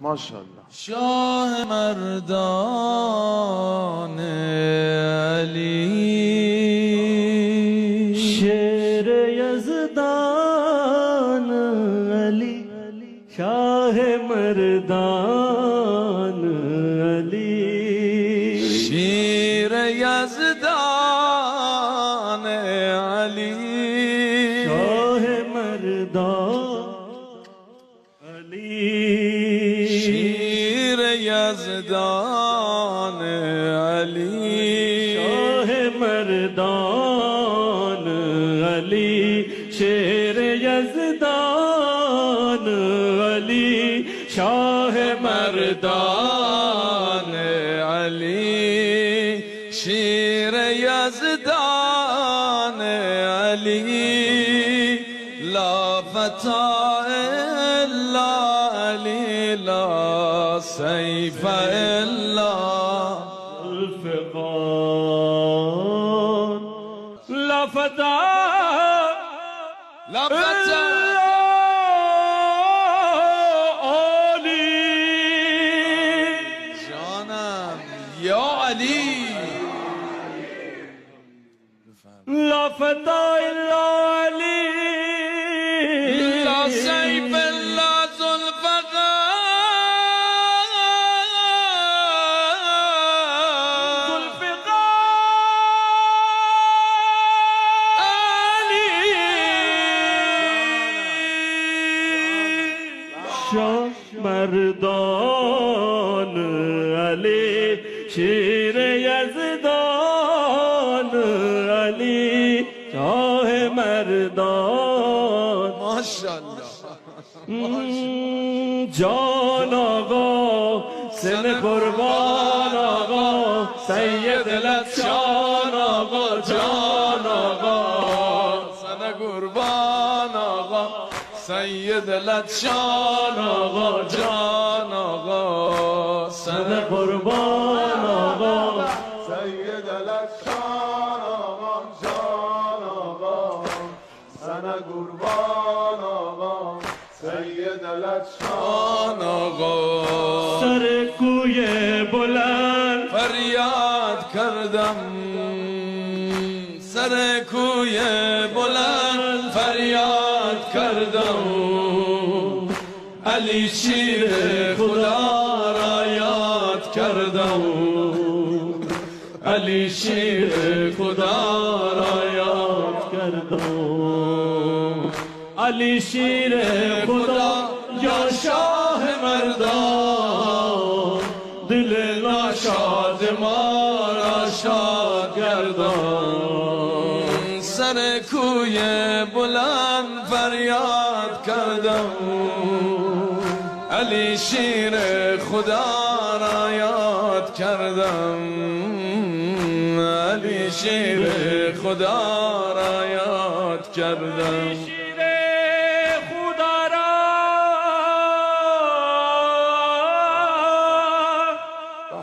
ماشاءالله. شاه مردان علی، شیر یزدان علی، شاه مردان علی، شیر یزدان علی، شاه مردان علی، شیر یزدان علی، شاه مردان علی، شیر یزدان علی، شاه مردان علی، شیر یزدان علی، لا فتا الا علی، لا سیف الا الفقار، لا فتا لا فتا جانم یا علی، لا فتا الا علی، لا سیف الا شاه مردان علی، شیر یزدان علی، شاه مردان. ماشاءالله. جان آقا سن قربان آقا، سید لطشان آقا، جان آقا سن قربان آقا، سید لطشان آقا، جان آقا سن قربان آقا، سید لطشان آقا، جان آقا، سن قربان آقا، سید لطشان آقا. سر کوی بلند فریاد کردم، سر کوی بلند فریاد کردم، علی شیر خدا را یاد کردم، علی شیر خدا را یاد کردم، علی شیر خدا یا شاه مردان، دل ناشاد ما را شاد گردان، سر کوی بلند فریاد کردم، علی شیر خدا را یاد کردم، علی شیر خدا را یاد کردم. شیر خدا را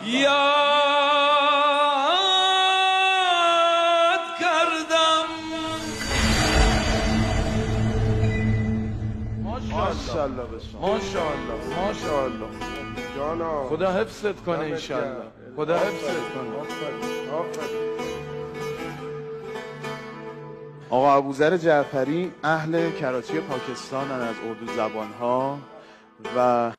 یاد کردم. ماشاءالله به شما. ماشاءالله ماشاءالله. جانا خدا حفظت کنه انشالله، خدا حفظت کنه. آقا ابوذر جعفری اهل کراچی پاکستان از اردو زبانها و